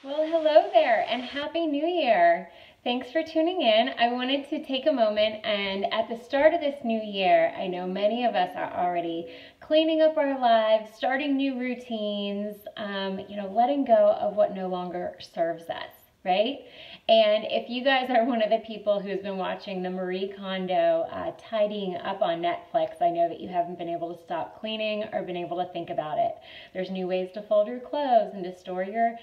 Well, hello there and Happy New Year. Thanks for tuning in. I wanted to take a moment and at the start of this new year, I know many of us are already cleaning up our lives, starting new routines, letting go of what no longer serves us, right? And if you guys are one of the people who's been watching the Marie Kondo Tidying Up on Netflix, I know that you haven't been able to stop cleaning or been able to think about it. There's new ways to fold your clothes and to store your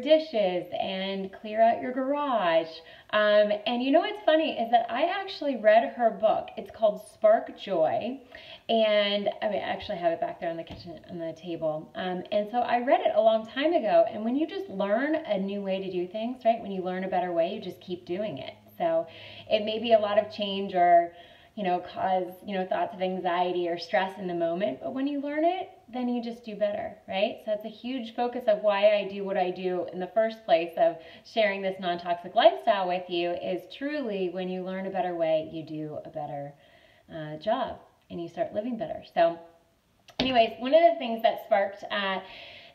dishes and clear out your garage. And you know what's funny is that I actually read her book. It's called Spark Joy. And I actually have it back there on the kitchen, on the table. And so I read it a long time ago. And when you just learn a new way to do things, right? When you learn a better way, you just keep doing it. So it may be a lot of change or cause, thoughts of anxiety or stress in the moment. But when you learn it, then you just do better, right? So it's a huge focus of why I do what I do in the first place of sharing this non-toxic lifestyle with you is truly when you learn a better way, you do a better job and you start living better. So anyways, one of the things that sparked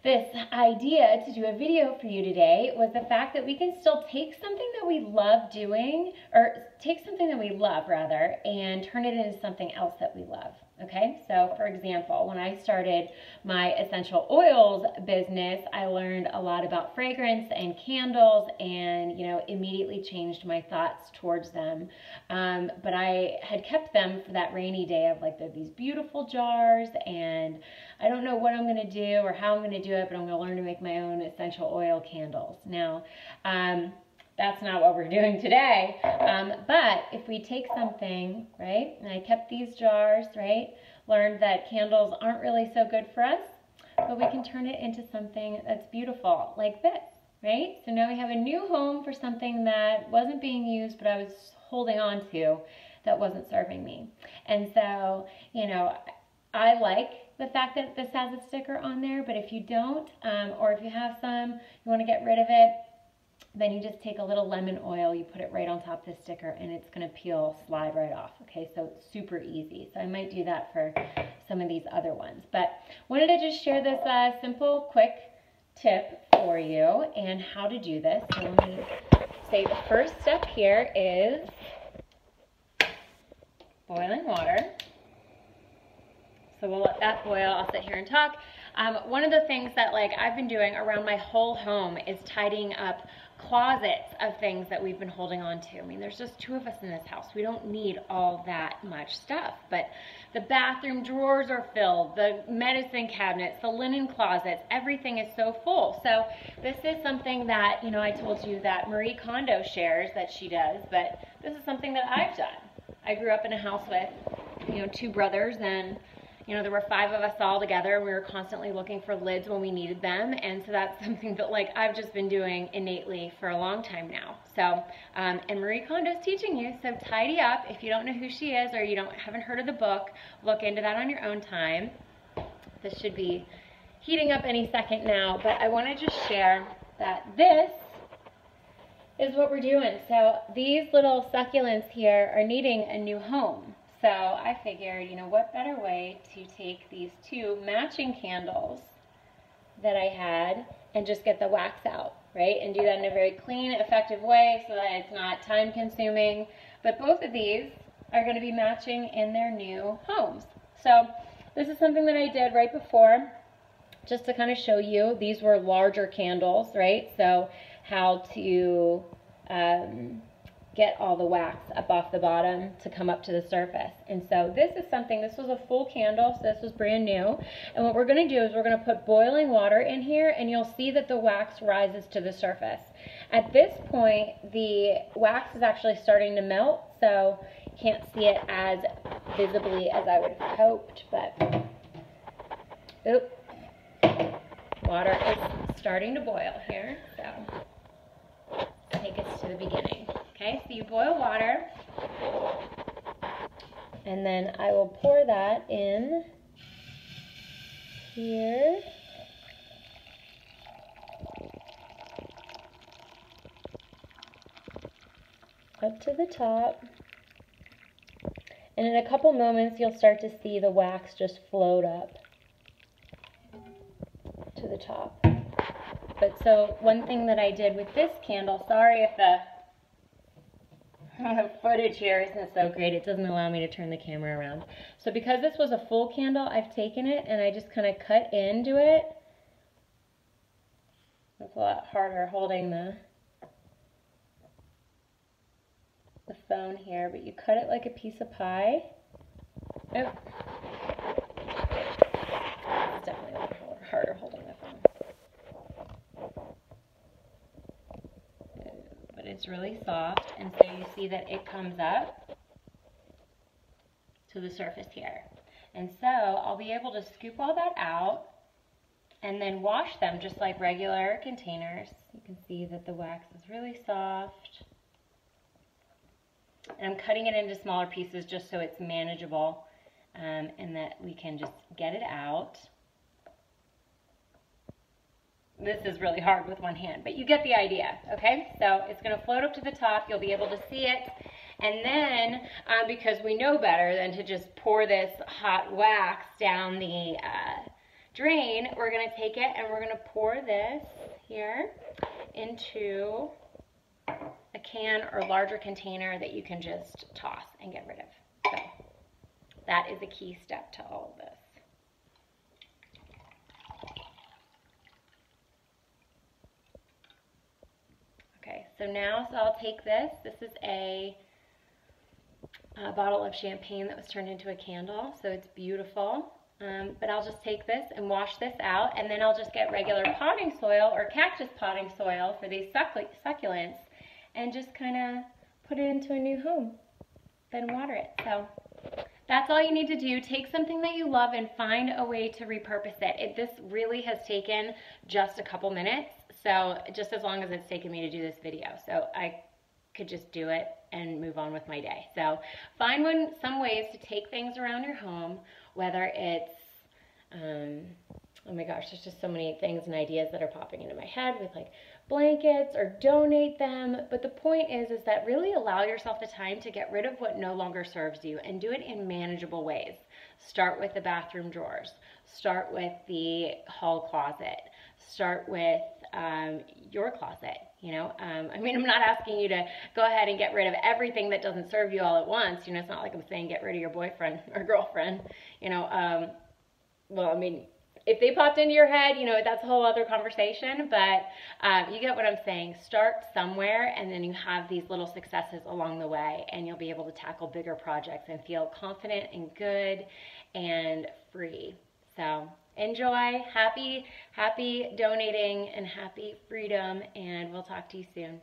this idea to do a video for you today was the fact that we can still take something that we love doing, or take something that we love rather, and turn it into something else that we love. Okay, so for example, when I started my essential oils business, I learned a lot about fragrance and candles and, immediately changed my thoughts towards them. But I had kept them for that rainy day of like, they're these beautiful jars and I don't know what I'm going to do or how I'm going to do it, but I'm going to learn to make my own essential oil candles. Now, that's not what we're doing today. But if we take something, right, and I kept these jars, right, learned that candles aren't really so good for us, but we can turn it into something that's beautiful, like this, right? So now we have a new home for something that wasn't being used, but I was holding on to that wasn't serving me. And so, I like the fact that this has a sticker on there, but if you don't, or if you have some, you want to get rid of it, then you just take a little lemon oil, you put it right on top of the sticker, and it's going to peel, slide right off. Okay, so it's super easy. So I might do that for some of these other ones. But wanted to just share this simple, quick tip for you and how to do this. So let me say the first step here is boiling water. So we'll let that boil. I'll sit here and talk. One of the things that I've been doing around my whole home is tidying up closets of things that we've been holding on to. I mean, there's just two of us in this house. We don't need all that much stuff, but the bathroom drawers are filled, the medicine cabinets, the linen closets, everything is so full. So this is something that, I told you that Marie Kondo shares that she does, but this is something that I've done. I grew up in a house with, two brothers, and there were 5 of us all together. We were constantly looking for lids when we needed them. And so that's something that I've just been doing innately for a long time now. So, and Marie Kondo's teaching you, so tidy up. If you don't know who she is or you haven't heard of the book, look into that on your own time. This should be heating up any second now, but I want to just share that this is what we're doing. So these little succulents here are needing a new home. So I figured, what better way to take these 2 matching candles that I had and just get the wax out, right? And do that in a very clean, effective way so that it's not time consuming. But both of these are going to be matching in their new homes. So this is something that I did right before, just to kind of show you. These were larger candles, right? So how to get all the wax up off the bottom to come up to the surface. And so this was a full candle, so this was brand new. And what we're going to do is we're going to put boiling water in here, and you'll see that the wax rises to the surface. At this point, the wax is actually starting to melt, so you can't see it as visibly as I would have hoped, but water is starting to boil here, so take us to the beginning. Okay, so you boil water, and then I will pour that in here. Up to the top. And in a couple moments, you'll start to see the wax just float up to the top. But So one thing that I did with this candle, sorry if the footage here isn't so great, it doesn't allow me to turn the camera around. So because this was a full candle, I've taken it and I just kind of cut into it. It's a lot harder holding the phone here, but you cut it like a piece of pie. Oh. It's definitely a little harder holding the phone. But it's really soft, and so you see that it comes up to the surface here. And so I'll be able to scoop all that out and then wash them just like regular containers. You can see that the wax is really soft. And I'm cutting it into smaller pieces just so it's manageable, and that we can just get it out. This is really hard with one hand, but you get the idea, okay? So it's gonna float up to the top, you'll be able to see it, and then, because we know better than to just pour this hot wax down the drain, we're gonna take it and we're gonna pour this here into a can or larger container that you can just toss and get rid of. So that is a key step to all of this. Okay, so now I'll take this. This is a bottle of champagne that was turned into a candle, so it's beautiful. But I'll just take this and wash this out, and then I'll just get regular potting soil or cactus potting soil for these succulents and just kind of put it into a new home, then water it. So that's all you need to do. Take something that you love and find a way to repurpose it. This really has taken just a couple minutes, so just as long as it's taken me to do this video. So I could just do it and move on with my day. So find some ways to take things around your home, whether it's, oh my gosh, there's just so many things and ideas that are popping into my head with like blankets or donate them. But the point is that really allow yourself the time to get rid of what no longer serves you and do it in manageable ways. Start with the bathroom drawers. Start with the hall closet. Start with your closet, you know. I mean, I'm not asking you to go ahead and get rid of everything that doesn't serve you all at once. You know, it's not like I'm saying get rid of your boyfriend or girlfriend, you know. Well, I mean, if they popped into your head, you know, that's a whole other conversation, but you get what I'm saying. Start somewhere, and then you have these little successes along the way, and you'll be able to tackle bigger projects and feel confident and good and free. So enjoy, happy donating, and happy freedom, and we'll talk to you soon.